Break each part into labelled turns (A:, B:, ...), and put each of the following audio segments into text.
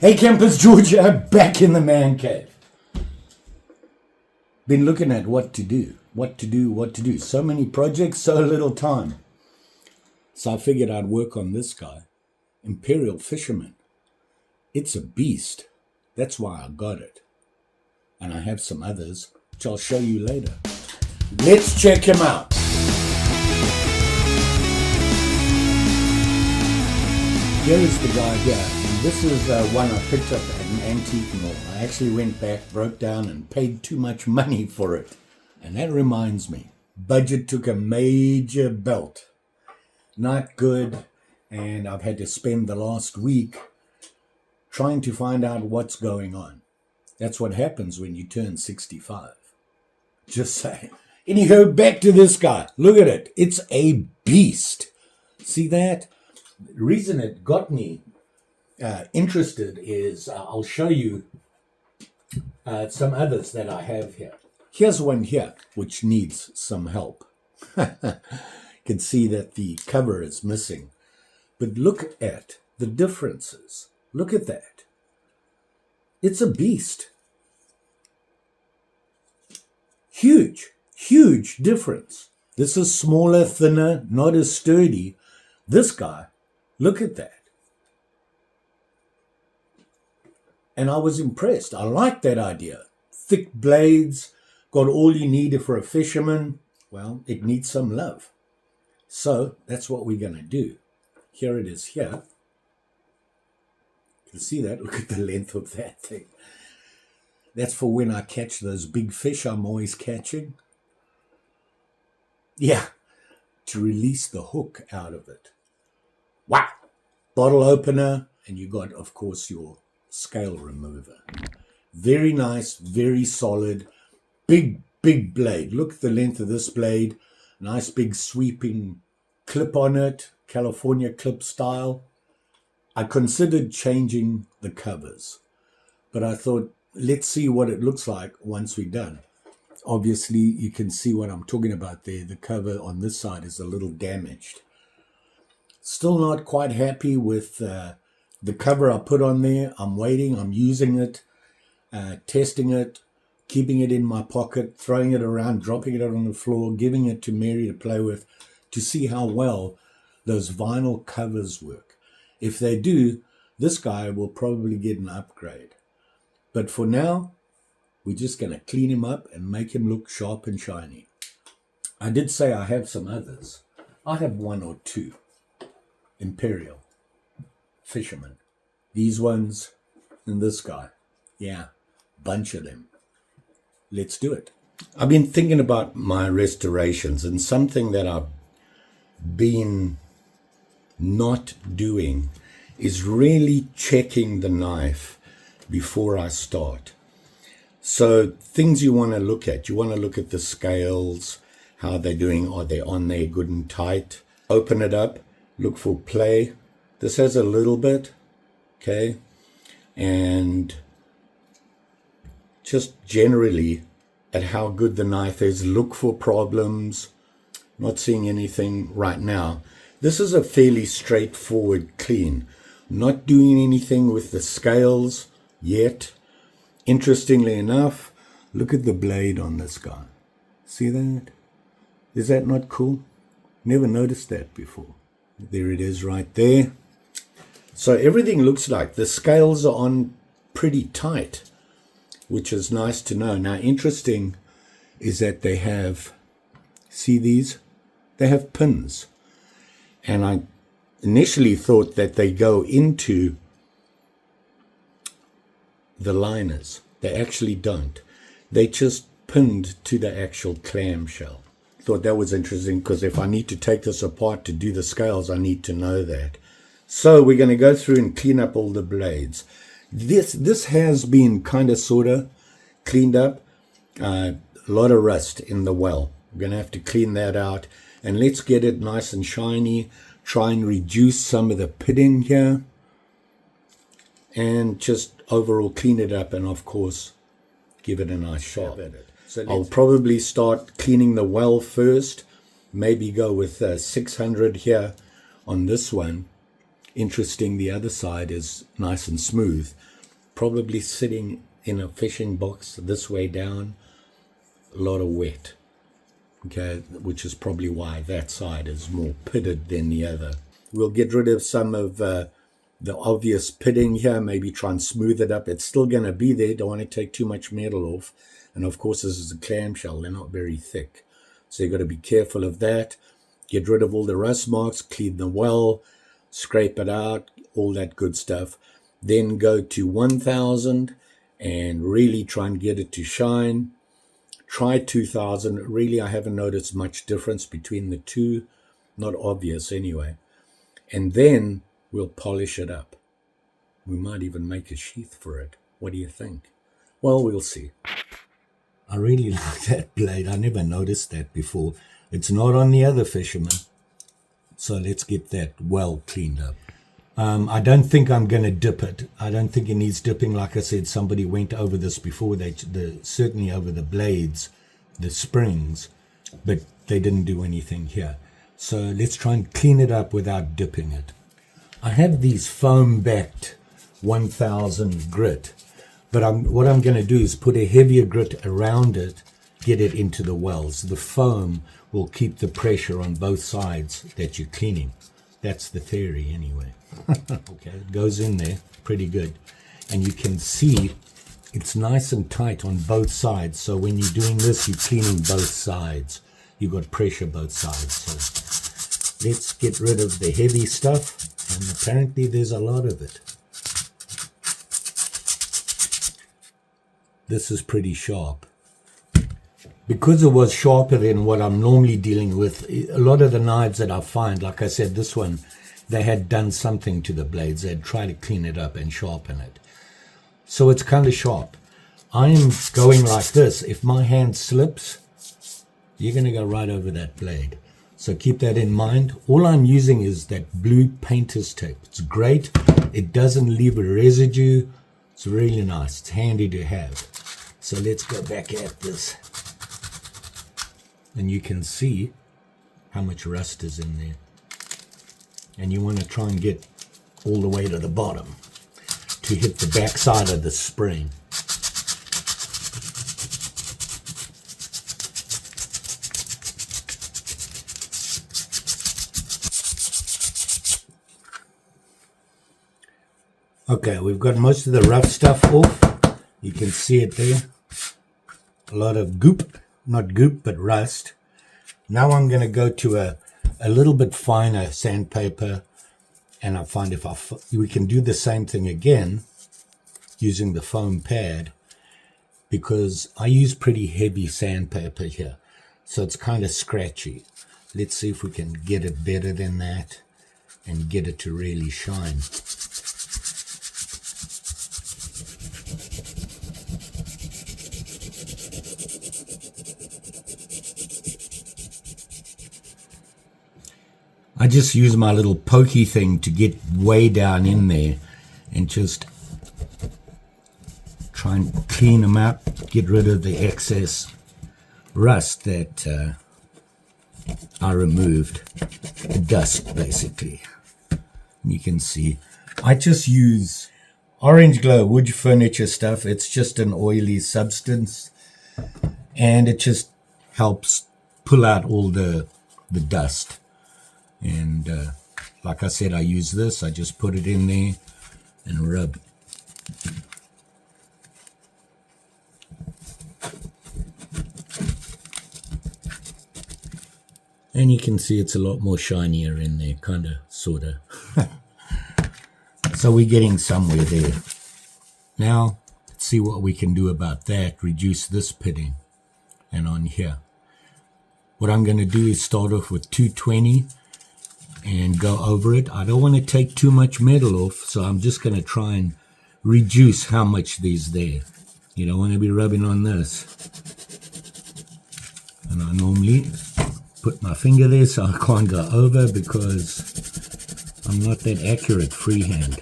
A: Hey campers, Georgia, back in the man cave. Been looking at what to do. So many projects, so little time. So I figured I'd work on this guy, Imperial Fisherman. It's a beast. That's why I got it. And I have some others, which I'll show you later. Let's check him out. Here is the guy here. This is one I picked up at an antique mall. I actually went back, broke down, and paid too much money for it. And that reminds me, budget took a major belt. Not good, and I've had to spend the last week trying to find out what's going on. That's what happens when you turn 65. Just saying. Anyhow, back to this guy. Look at it. It's a beast. See that? The reason it got me interested is I'll show you some others that I have here. Here's one here which needs some help. You can see that the cover is missing, but look at the differences. Look at that. It's a beast. Huge difference. This is smaller, thinner, not as sturdy. This guy, look at that. And I was impressed. I like that idea. Thick blades, got all you need for a fisherman. Well, it needs some love. So that's what we're going to do. Here it is here. You can see that. Look at the length of that thing. That's for when I catch those big fish I'm always catching. Yeah, to release the hook out of it. Wow. Bottle opener, and you got, of course, your scale remover. Very nice, very solid, big blade. Look at the length of this blade. Nice big sweeping clip on it, California clip style. I considered changing the covers, but I thought, let's see what it looks like once we're done. Obviously, you can see what I'm talking about there. The cover on this side is a little damaged. Still not quite happy with the cover I put on there. I'm waiting, I'm using it, testing it, keeping it in my pocket, throwing it around, dropping it on the floor, giving it to Mary to play with to see how well those vinyl covers work. If they do, this guy will probably get an upgrade. But for now, we're just going to clean him up and make him look sharp and shiny. I did say I have some others. I have one or two. Imperial Fisherman. These ones and this guy. Yeah, bunch of them. Let's do it. I've been thinking about my restorations, and something that I've been not doing is really checking the knife before I start. So things you want to look at. You want to look at the scales, how they're doing. Are they on there good and tight? Open it up. Look for play. This has a little bit, okay? And just generally at how good the knife is. Look for problems. Not seeing anything right now. This is a fairly straightforward clean. Not doing anything with the scales yet. Interestingly enough, look at the blade on this guy. See that? Is that not cool? Never noticed that before. There it is right there. So everything looks like the scales are on pretty tight, which is nice to know. Now, interesting is that they have, see these? They have pins. And I initially thought that they go into the liners. They actually don't. They just pinned to the actual clamshell. Thought that was interesting because if I need to take this apart to do the scales, I need to know that. So we're going to go through and clean up all the blades. This has been kind of sort of cleaned up. A lot of rust in the well. We're going to have to clean that out. And let's get it nice and shiny. Try and reduce some of the pitting here. And just overall clean it up and, of course, give it a nice sharp at it. So I'll probably start cleaning the well first. Maybe go with 600 here on this one. Interesting, the other side is nice and smooth. probably sitting in a fishing box this way down, a lot of wet, okay, which is probably why that side is more pitted than the other. We'll get rid of some of the obvious pitting here, maybe try and smooth it up. It's still going to be there, don't want to take too much metal off. And of course, this is a clamshell, they're not very thick. So you've got to be careful of that. Get rid of all the rust marks, clean them well, scrape it out, all that good stuff. Then go to 1000 and really try and get it to shine. Try 2000. Really, I haven't noticed much difference between the two. Not obvious anyway. And then we'll polish it up. We might even make a sheath for it. What do you think? Well, we'll see. I really like that blade. I never noticed that before. It's not on the other fisherman. So let's get that well cleaned up. I don't think I'm going to dip it. I don't think it needs dipping. Like I said, somebody went over this before. Certainly over the blades, the springs, but they didn't do anything here. So let's try and clean it up without dipping it. I have these foam-backed 1000 grit, but what I'm going to do is put a heavier grit around it, get it into the wells. The foam will keep the pressure on both sides that you're cleaning. That's the theory anyway. Okay, it goes in there pretty good. And you can see it's nice and tight on both sides. So when you're doing this, you're cleaning both sides. You've got pressure both sides. So let's get rid of the heavy stuff. And apparently there's a lot of it. This is pretty sharp. Because it was sharper than what I'm normally dealing with, a lot of the knives that I find, like I said, this one, they had done something to the blades. They had tried to clean it up and sharpen it. So it's kind of sharp. I am going like this. If my hand slips, you're going to go right over that blade. So keep that in mind. All I'm using is that blue painter's tape. It's great. It doesn't leave a residue. It's really nice. It's handy to have. So let's go back at this. And you can see how much rust is in there. And you want to try and get all the way to the bottom to hit the back side of the spring. Okay, we've got most of the rough stuff off. You can see it there. A lot of goop, not goop, but rust. Now I'm going to go to a little bit finer sandpaper, and I find we can do the same thing again using the foam pad, because I use pretty heavy sandpaper here, so it's kind of scratchy. Let's see if we can get it better than that and get it to really shine. I just use my little pokey thing to get way down in there and just try and clean them up, get rid of the excess rust that I removed, the dust basically. You can see I just use Orange Glow wood furniture stuff. It's just an oily substance, and it just helps pull out all the dust. And like I said, I use this. I just put it in there and rub. And you can see it's a lot more shinier in there, kind of, sort of. So we're getting somewhere there. Now, let's see what we can do about that. Reduce this pitting. And on here. What I'm going to do is start off with 220. And go over it. I don't want to take too much metal off, so I'm just going to try and reduce how much there's there. You don't want to be rubbing on this. And I normally put my finger there so I can't go over, because I'm not that accurate freehand.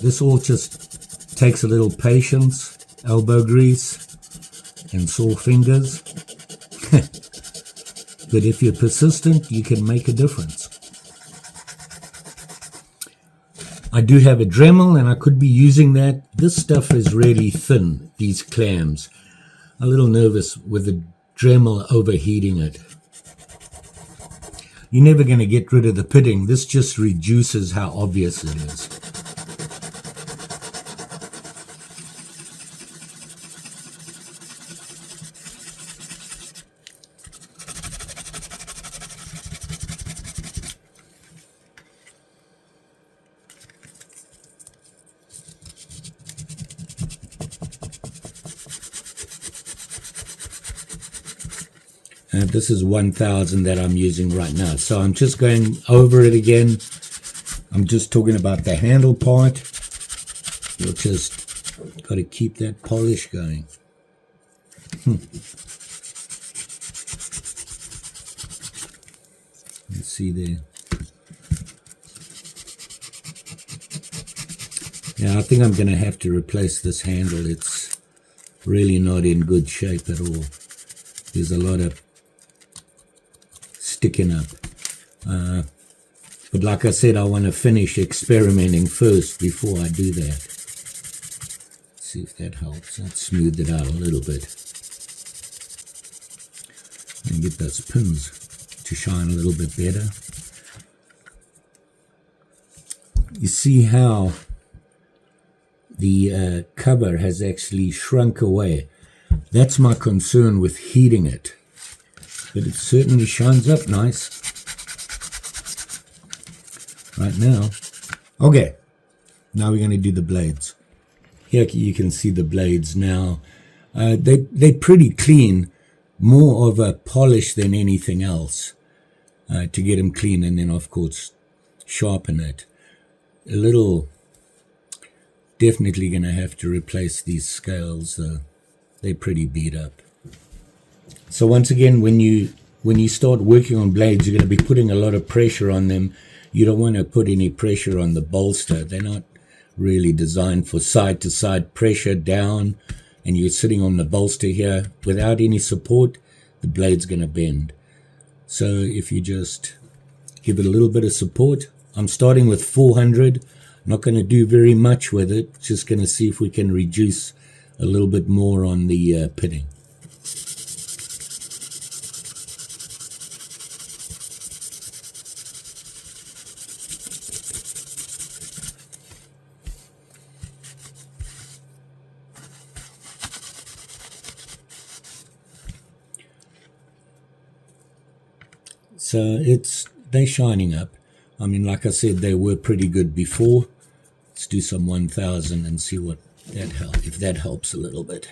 A: This all just takes a little patience, elbow grease, and sore fingers. But if you're persistent, you can make a difference. I do have a Dremel, and I could be using that. This stuff is really thin, these clams. A little nervous with the Dremel overheating it. You're never going to get rid of the pitting. This just reduces how obvious it is. This is 1000 that I'm using right now. So I'm just going over it again. I'm just talking about the handle part. You'll just got to keep that polish going. Let's see there. Yeah, I think I'm going to have to replace this handle. It's really not in good shape at all. There's a lot of sticking up. But like I said, I want to finish experimenting first before I do that. See if that helps. That smoothed it out a little bit. And get those pins to shine a little bit better. You see how the cover has actually shrunk away. That's my concern with heating it. But it certainly shines up nice right now. Okay, now we're going to do the blades. Here you can see the blades now. They're pretty clean, more of a polish than anything else to get them clean, and then of course sharpen it. A little, definitely going to have to replace these scales. They're pretty beat up. So once again, when you start working on blades, you're going to be putting a lot of pressure on them. You don't want to put any pressure on the bolster. They're not really designed for side-to-side pressure down, and you're sitting on the bolster here without any support, the blade's going to bend. So if you just give it a little bit of support, I'm starting with 400. Not going to do very much with it. Just going to see if we can reduce a little bit more on the pitting. So they're shining up. I mean, like I said, they were pretty good before. Let's do some 1000 and see what if that helps a little bit.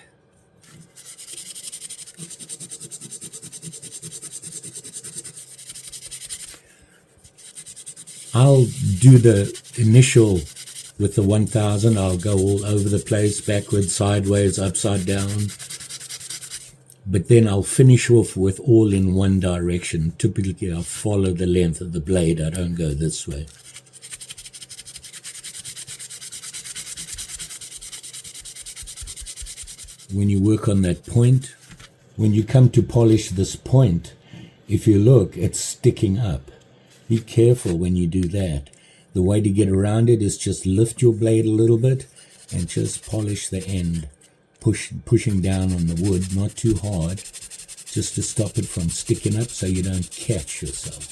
A: I'll do the initial with the 1000. I'll go all over the place, backwards, sideways, upside down. But then I'll finish off with all in one direction. Typically, I'll follow the length of the blade. I don't go this way. When you work on that point, when you come to polish this point, if you look, it's sticking up. Be careful when you do that. The way to get around it is just lift your blade a little bit and just polish the end. Pushing down on the wood, not too hard, just to stop it from sticking up so you don't catch yourself.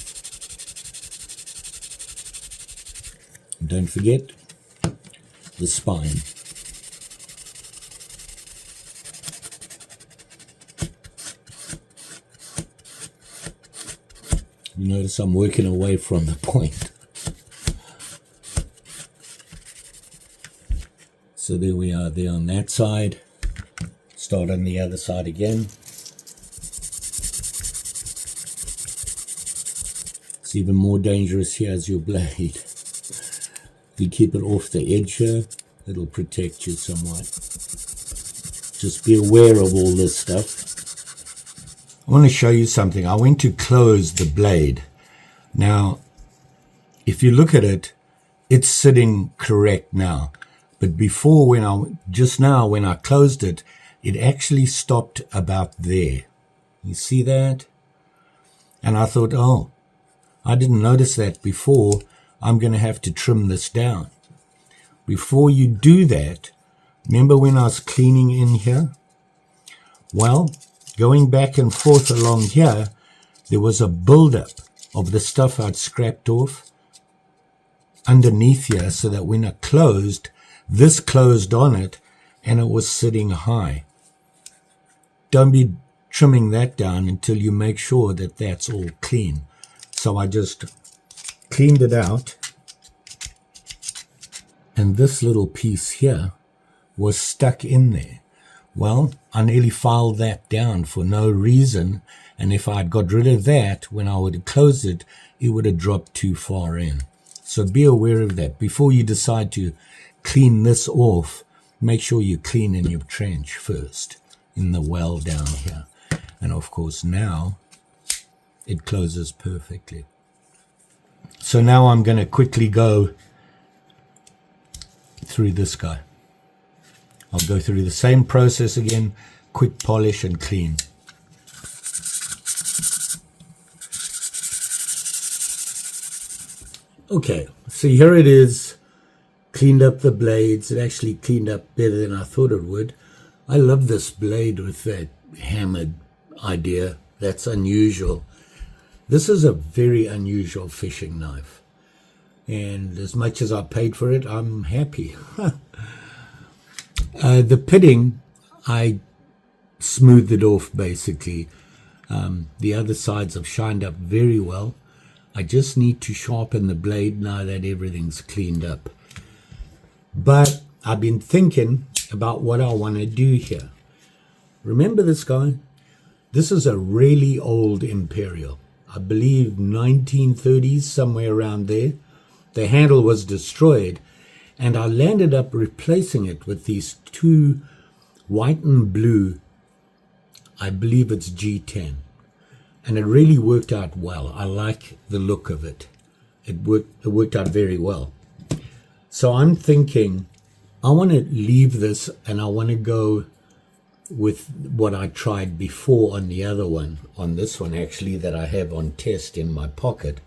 A: And don't forget the spine. You notice I'm working away from the point. So there we are there on that side. Start on the other side again. It's even more dangerous here as your blade. If you keep it off the edge here, it'll protect you somewhat. Just be aware of all this stuff. I want to show you something. I went to close the blade. Now, if you look at it, it's sitting correct now. But before, just now when I closed it, it actually stopped about there. You see that? And I thought, oh, I didn't notice that before. I'm going to have to trim this down. before you do that, remember when I was cleaning in here? Well, going back and forth along here, there was a buildup of the stuff I'd scrapped off underneath here, so that when it closed, this closed on it and it was sitting high. Don't be trimming that down until you make sure that that's all clean. So I just cleaned it out, and this little piece here was stuck in there. Well, I nearly filed that down for no reason, and if I'd got rid of that, when I would have closed it, it would have dropped too far in. So be aware of that. Before you decide to clean this off, make sure you clean in your trench first, in the well down here. And of course now, it closes perfectly. So now I'm going to quickly go through this guy. I'll go through the same process again, quick polish and clean. Okay, so here it is, cleaned up the blades. It actually cleaned up better than I thought it would. I love this blade with that hammered idea. That's unusual. This is a very unusual fishing knife. And as much as I paid for it, I'm happy. The pitting, I smoothed it off basically. The other sides have shined up very well. I just need to sharpen the blade now that everything's cleaned up. But I've been thinking about what I want to do here. Remember this guy? This is a really old Imperial. I believe 1930s, somewhere around there. The handle was destroyed, and I landed up replacing it with these two white and blue, I believe it's G10. And it really worked out well. I like the look of it. It worked out very well. So I'm thinking I want to leave this and I want to go with what I tried before on the other one, on this one actually that I have on test in my pocket.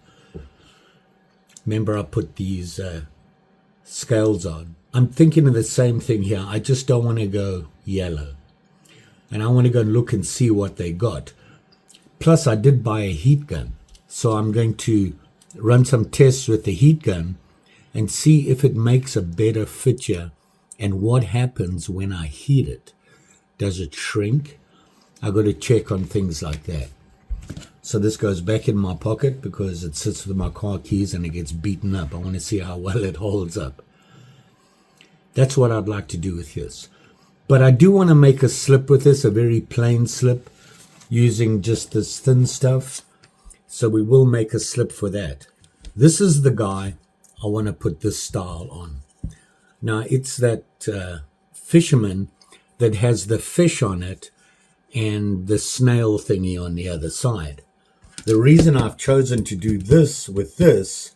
A: Remember I put these scales on. I'm thinking of the same thing here. I just don't want to go yellow. And I want to go and look and see what they got. Plus, I did buy a heat gun, so I'm going to run some tests with the heat gun and see if it makes a better fitture and what happens when I heat it. Does it shrink? I've got to check on things like that. So this goes back in my pocket because it sits with my car keys and it gets beaten up. I want to see how well it holds up. That's what I'd like to do with this. But I do want to make a slip with this, a very plain slip, using just this thin stuff. So we will make a slip for that. This is the guy I want to put this style on. Now it's that fisherman that has the fish on it and the snail thingy on the other side. The reason I've chosen to do this with this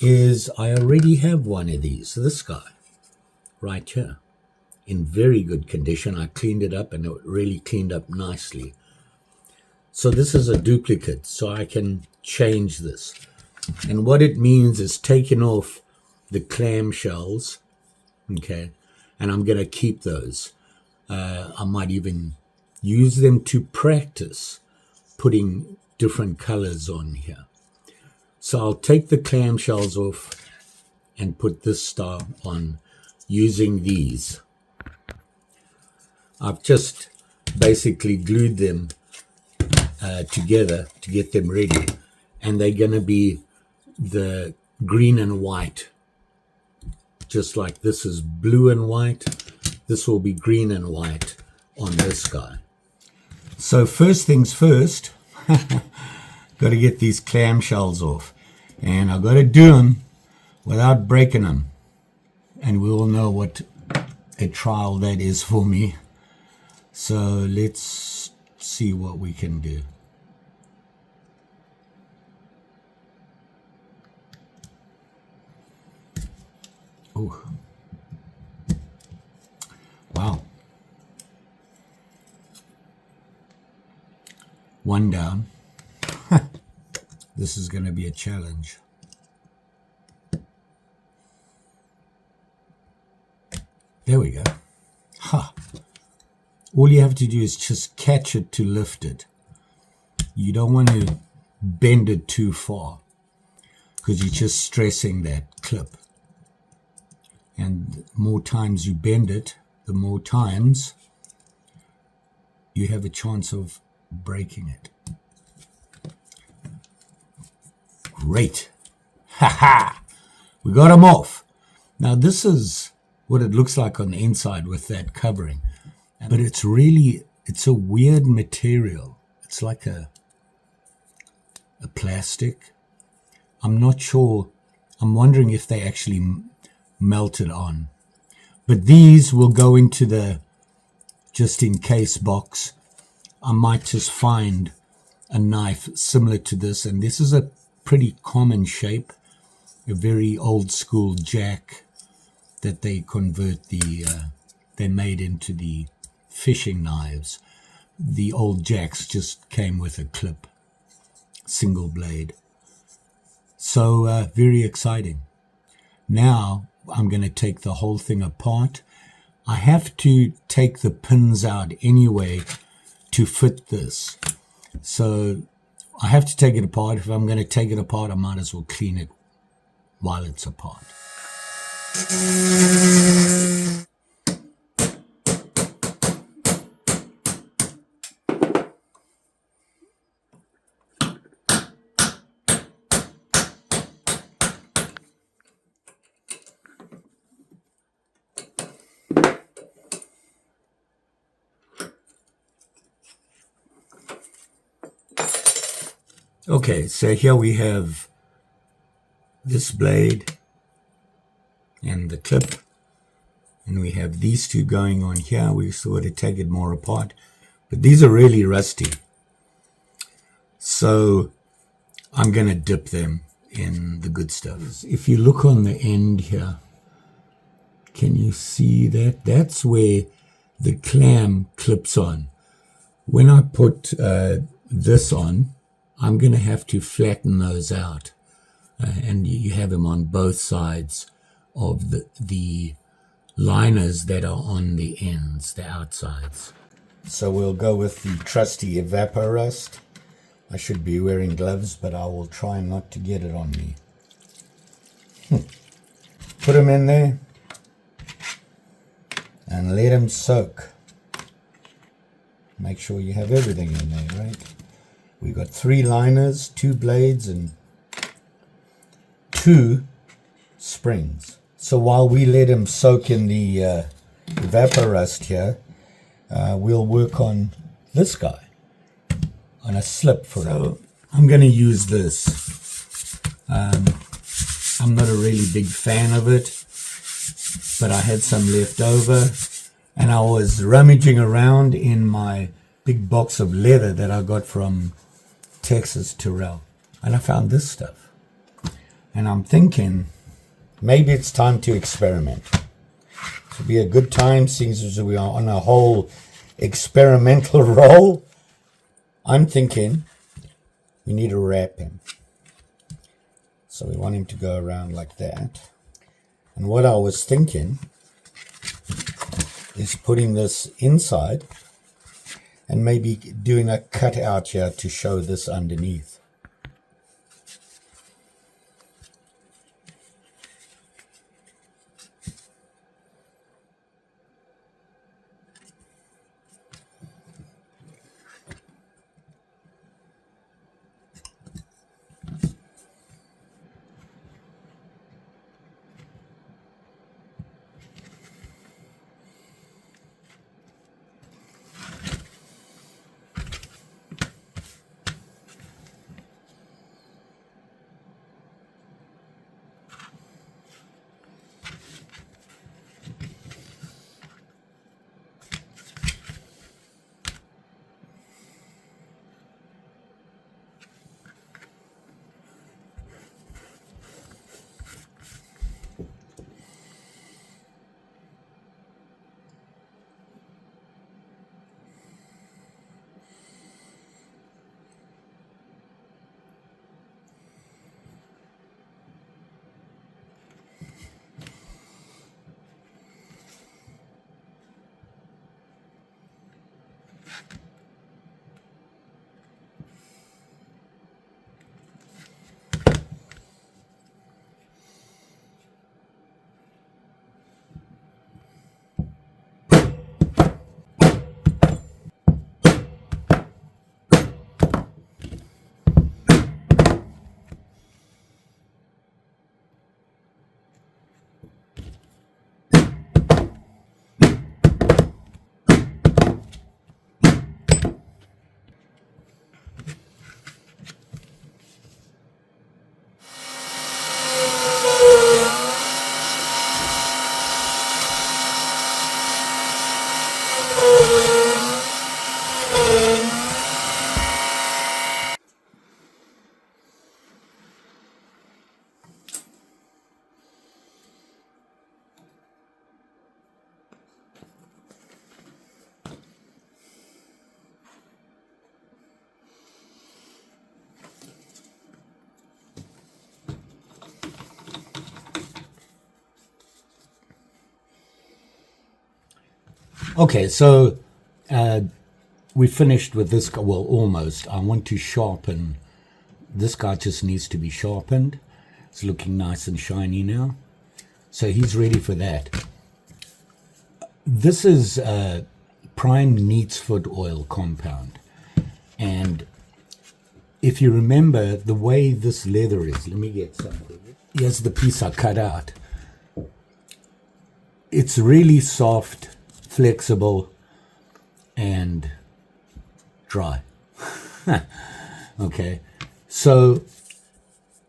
A: is I already have one of these, this guy right here, in very good condition. I cleaned it up and it really cleaned up nicely. So this is a duplicate, so I can change this. And what it means is taking off the clamshells, okay, and I'm going to keep those. I might even use them to practice putting different colors on here. So I'll take the clamshells off and put this style on using these. I've just basically glued them together to get them ready, and they're going to be the green and white, just like this is blue and white. This will be green and white on this guy. So first things first, got to get these clamshells off, and I've got to do them without breaking them, and we all know what a trial that is for me. So let's see what we can do. Oh, wow. One down. This is going to be a challenge. There we go. Ha! All you have to do is just catch it to lift it. You don't want to bend it too far because you're just stressing that clip. And the more times you bend it, the more times you have a chance of breaking it. Great. Ha ha! We got them off. Now this is what it looks like on the inside with that covering. But it's a weird material. It's like a plastic. I'm not sure. I'm wondering if they actually melted on. But these will go into the just in case box. I might just find a knife similar to this, and this is a pretty common shape, a very old school jack that they convert they made into the fishing knives. The old jacks just came with a clip, single blade. So very exciting. Now I'm going to take the whole thing apart. I have to take the pins out anyway to fit this. So I have to take it apart. If I'm going to take it apart, I might as well clean it while it's apart. Okay, so here we have this blade and the clip, and we have these two going on here. We sort of take it more apart, but these are really rusty. So I'm going to dip them in the good stuff. If you look on the end here, can you see that? That's where the clam clips on. When I put this on, I'm going to have to flatten those out. And you have them on both sides of the liners that are on the ends, the outsides. So we'll go with the trusty Evaporust. I should be wearing gloves, but I will try not to get it on me. Put them in there and let them soak. Make sure you have everything in there, right? We've got 3 liners, 2 blades, and 2 springs. So while we let them soak in the Evaporust here, we'll work on this guy, on a slip for it. I'm going to use this. I'm not a really big fan of it, but I had some left over, and I was rummaging around in my big box of leather that I got from Texas Terrell, and I found this stuff, and I'm thinking maybe it's time to experiment. It would be a good time, seeing as we are on a whole experimental roll. I'm thinking we need to wrap him, so we want him to go around like that. And what I was thinking is putting this inside and maybe doing a cutout here to show this underneath. Okay, so we finished with this guy. Well, almost. I want to sharpen. This guy just needs to be sharpened. It's looking nice and shiny now. So he's ready for that. This is prime neat's foot oil compound. And if you remember the way this leather is, let me get something. Here's the piece I cut out. It's really soft, flexible, and dry. Okay, so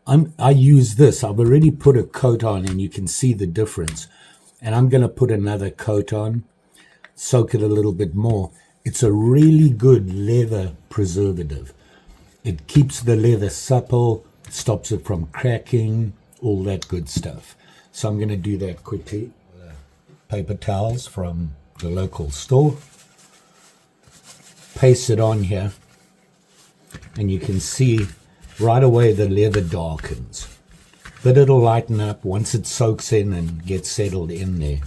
A: I use this. I've already put a coat on, and you can see the difference. And I'm going to put another coat on, soak it a little bit more. It's a really good leather preservative. It keeps the leather supple, stops it from cracking, all that good stuff. So I'm going to do that quickly. Paper towels from the local store. Paste it on here, and you can see right away the leather darkens. But it'll lighten up once it soaks in and gets settled in there.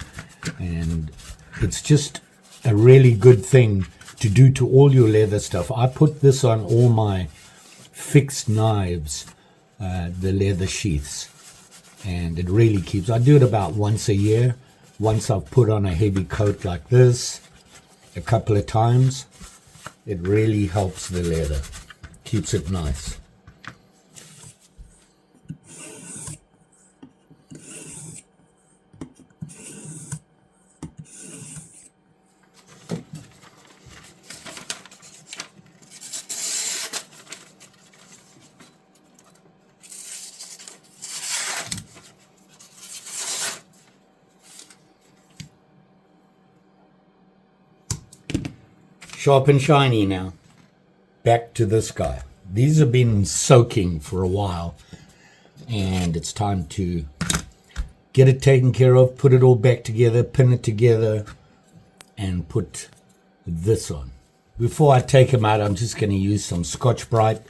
A: And it's just a really good thing to do to all your leather stuff. I put this on all my fixed knives, the leather sheaths, and it really keeps. I do it about once a year. Once I've put on a heavy coat like this, a couple of times, it really helps the leather, keeps it nice. Sharp and shiny now. Back to this guy. These have been soaking for a while, and it's time to get it taken care of, put it all back together, pin it together, and put this on. Before I take them out, I'm just going to use some Scotch-Brite,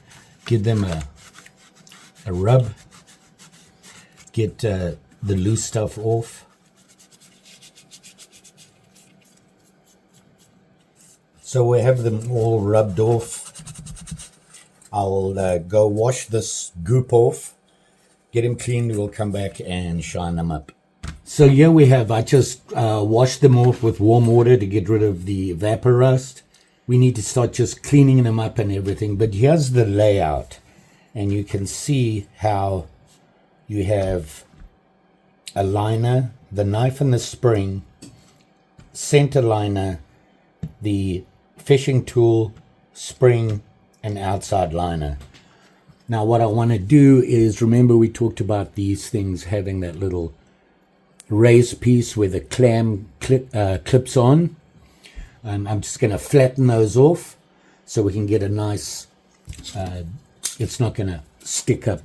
A: give them a rub, get the loose stuff off. So we have them all rubbed off. I'll go wash this goop off, get them cleaned. We'll come back and shine them up. So here we have, I just washed them off with warm water to get rid of the vapor rust. We need to start just cleaning them up and everything. But here's the layout. And you can see how you have a liner, the knife and the spring, center liner, the fishing tool, spring, and outside liner. Now what I want to do is, remember we talked about these things having that little raised piece where the clam clips on. I'm just going to flatten those off so we can get a nice, it's not going to stick up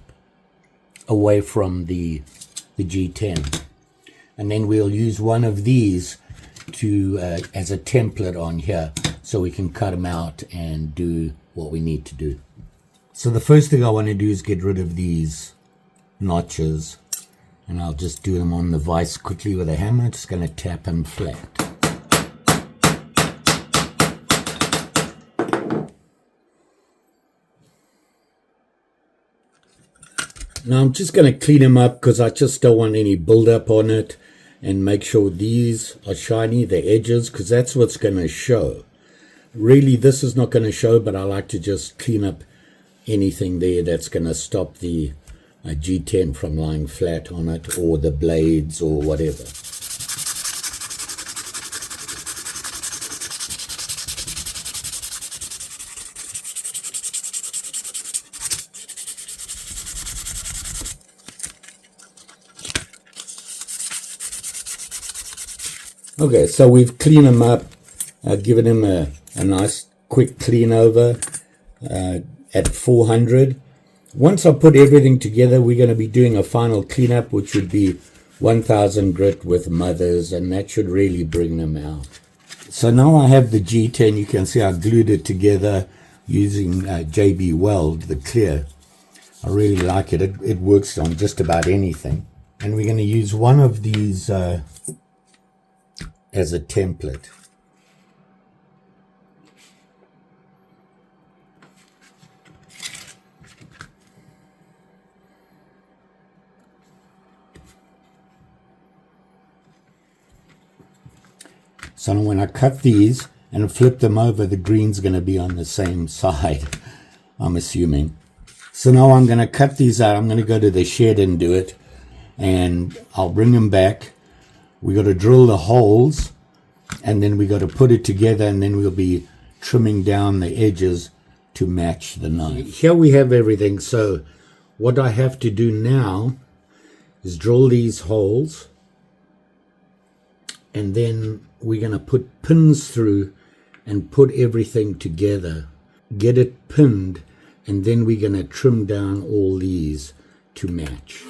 A: away from the G10. And then we'll use one of these to as a template on here, so we can cut them out and do what we need to do. So the first thing I want to do is get rid of these notches, and I'll just do them on the vise quickly with a hammer. Just going to tap them flat. Now I'm just going to clean them up because I just don't want any buildup on it, and make sure these are shiny, the edges, because that's what's going to show. Really, this is not going to show, but I like to just clean up anything there that's going to stop the G10 from lying flat on it, or the blades, or whatever. Okay, so we've cleaned them up, given them a nice quick clean over at 400. Once I put everything together, we're going to be doing a final cleanup, which would be 1000 grit with mothers, and that should really bring them out. So now I have the G10. You can see I glued it together using JB Weld, the clear. I really like it. It works on just about anything. And we're going to use one of these as a template. So when I cut these and flip them over, the green's going to be on the same side, I'm assuming. So now I'm going to cut these out. I'm going to go to the shed and do it, and I'll bring them back. We got to drill the holes, and then we got to put it together, and then we'll be trimming down the edges to match the knife. Here we have everything. So what I have to do now is drill these holes, and then we're going to put pins through and put everything together, get it pinned, and then we're going to trim down all these to match.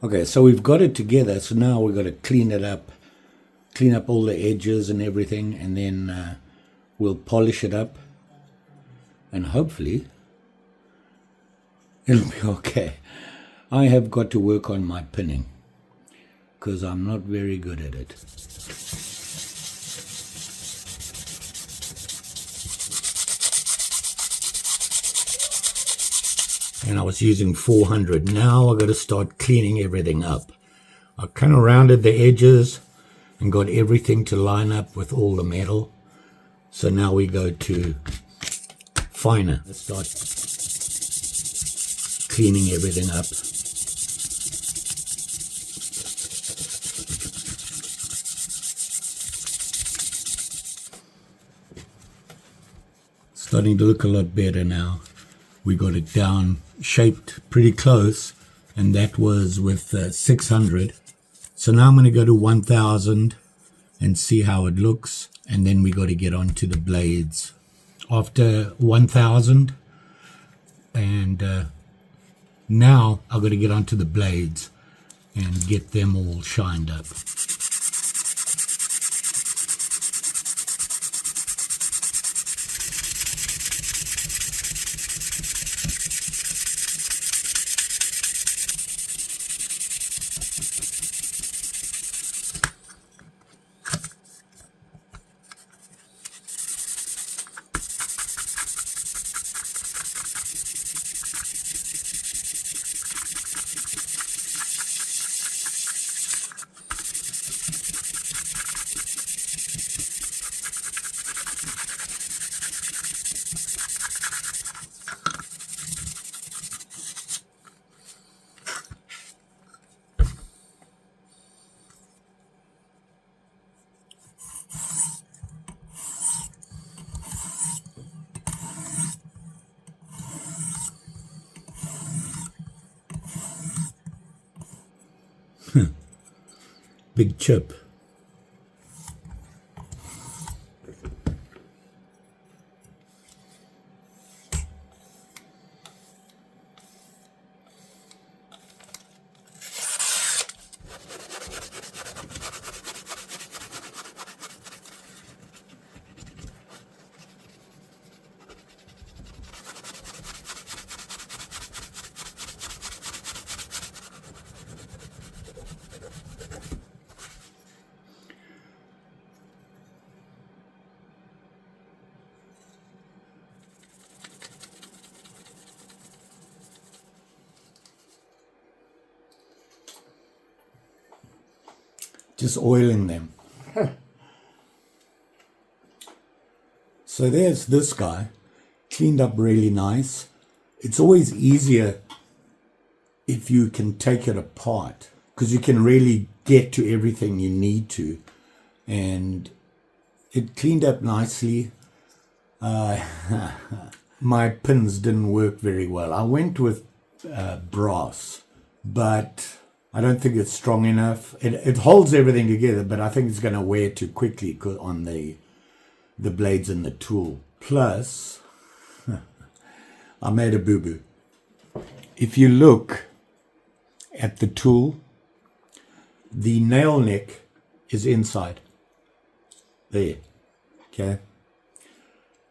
A: Okay, so we've got it together, so now we've got to clean it up, clean up all the edges and everything, and then we'll polish it up, and hopefully it'll be okay. I have got to work on my pinning, because I'm not very good at it. And I was using 400. Now I've got to start cleaning everything up. I kind of rounded the edges and got everything to line up with all the metal. So now we go to finer. Let's start cleaning everything up. Starting to look a lot better now. We got it down, shaped pretty close, and that was with 600. So now I'm going to go to 1000 and see how it looks, and then we got to get onto the blades. After 1000, and now I've got to get onto the blades and get them all shined up. Big chip. Just oiling them. So there's this guy, cleaned up really nice. It's always easier if you can take it apart, because you can really get to everything you need to. And it cleaned up nicely. My pins didn't work very well. I went with brass, but I don't think it's strong enough. It holds everything together, but I think it's going to wear too quickly on the blades and the tool. Plus, I made a boo-boo. If you look at the tool, the nail neck is inside. There. Okay.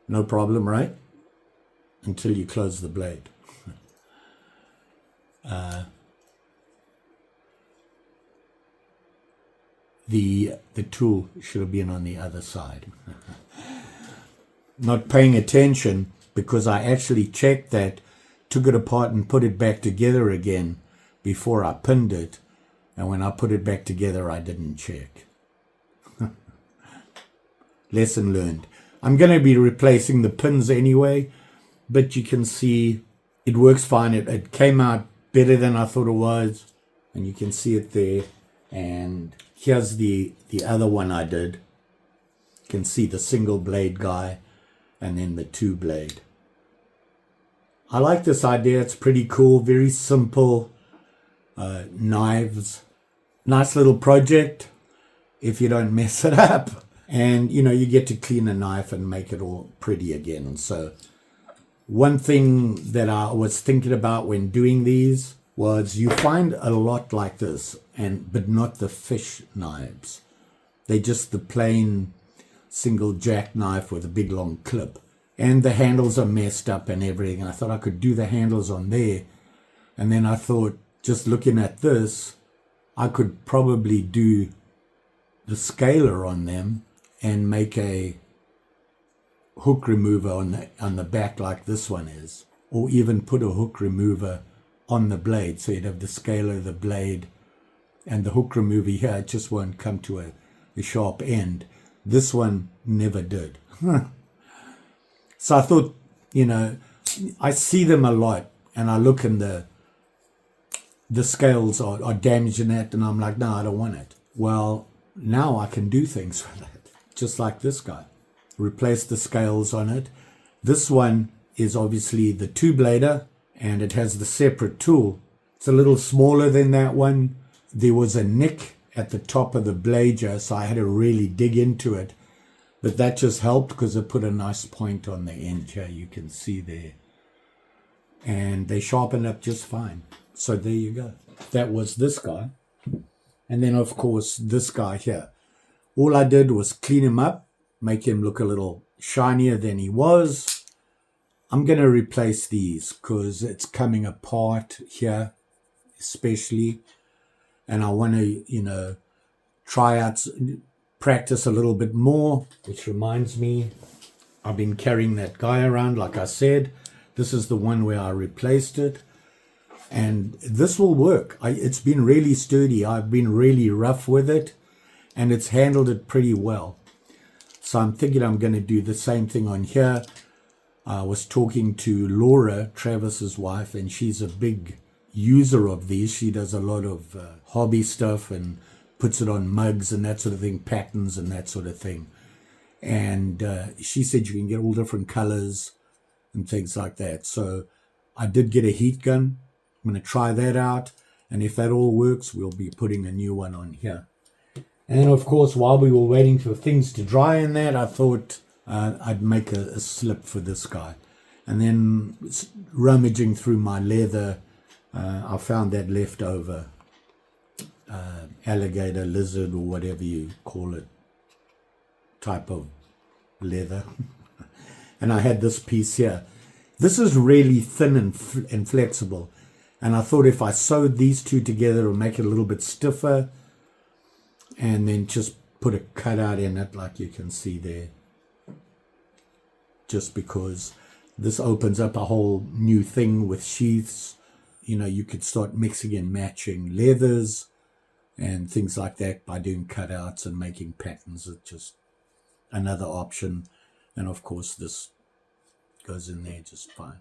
A: No problem, right? Until you close the blade. The tool should have been on the other side. Not paying attention, because I actually checked that, took it apart and put it back together again before I pinned it. And when I put it back together, I didn't check. Lesson learned. I'm going to be replacing the pins anyway, but you can see it works fine. It came out better than I thought it was, and you can see it there. And here's the other one I did. You can see the single blade guy and then the two blade. I like this idea. It's pretty cool. Very simple knives. Nice little project if you don't mess it up. And, you know, you get to clean a knife and make it all pretty again. And so one thing that I was thinking about when doing these was you find a lot like this, but not the fish knives. They're just the plain single jack knife with a big long clip. And the handles are messed up and everything. And I thought I could do the handles on there. And then I thought, just looking at this, I could probably do the scaler on them and make a hook remover on the back like this one is, or even put a hook remover on the blade, so you'd have the scaler, the blade, and the hook remover here. It just won't come to a sharp end. This one never did. So I thought, you know, I see them a lot, and I look and the scales are damaged in that, and I'm like, no, I don't want it. Well, now I can do things with it. Just like this guy. Replace the scales on it. This one is obviously the two-blader, and it has the separate tool. It's a little smaller than that one. There was a nick at the top of the blade here, so I had to really dig into it. But that just helped because it put a nice point on the end here, you can see there. And they sharpened up just fine. So there you go. That was this guy. And then, of course, this guy here. All I did was clean him up, make him look a little shinier than he was. I'm going to replace these because it's coming apart here, especially. And I want to, you know, try out, practice a little bit more, which reminds me, I've been carrying that guy around, like I said. This is the one where I replaced it. And this will work. It's been really sturdy. I've been really rough with it. And it's handled it pretty well. So I'm thinking I'm going to do the same thing on here. I was talking to Laura, Travis's wife, and she's a big user of these. She does a lot of hobby stuff and puts it on mugs and that sort of thing, patterns and that sort of thing. And she said you can get all different colors and things like that. So I did get a heat gun. I'm going to try that out. And if that all works, we'll be putting a new one on here. And of course, while we were waiting for things to dry in that, I thought I'd make a slip for this guy. And then rummaging through my leather, I found that leftover alligator, lizard, or whatever you call it, type of leather. And I had this piece here. This is really thin and flexible. And I thought if I sewed these two together, it'll make it a little bit stiffer. And then just put a cutout in it like you can see there. Just because this opens up a whole new thing with sheaths. You know, you could start mixing and matching leathers and things like that by doing cutouts and making patterns. It's just another option. And of course this goes in there just fine.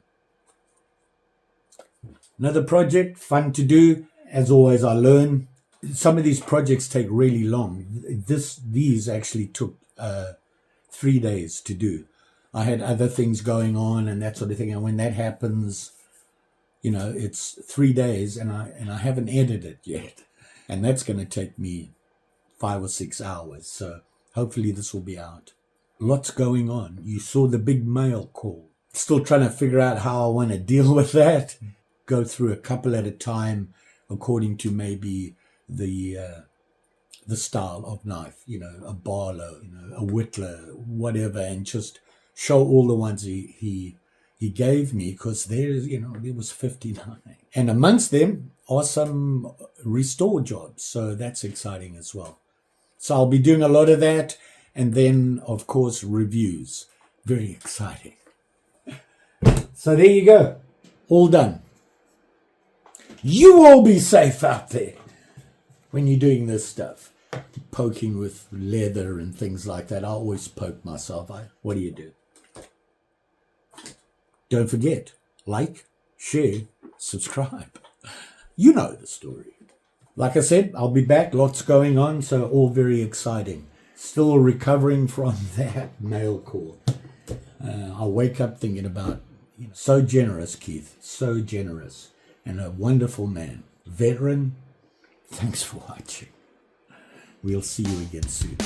A: Another project, fun to do. As always, I learn. Some of these projects take really long. These actually took 3 days to do. I had other things going on and that sort of thing. And when that happens, you know, it's 3 days and I haven't edited it yet. And that's going to take me 5 or 6 hours. So hopefully this will be out. Lots going on. You saw the big mail call. Still trying to figure out how I want to deal with that. Go through a couple at a time according to maybe the style of knife, you know, a Barlow, you know, a Whittler, whatever, and just show all the ones he gave me, because there was 59, and amongst them are some restore jobs, so that's exciting as well. So I'll be doing a lot of that, and then of course reviews, very exciting. So there you go, all done. You all be safe out there when you're doing this stuff. Poking with leather and things like that. I always poke myself. What do you do? Don't forget, like, share, subscribe. You know the story. Like I said, I'll be back. Lots going on, so all very exciting. Still recovering from that mail call. I'll wake up thinking about, so generous, Keith, so generous. And a wonderful man. Veteran, thanks for watching. We'll see you again soon.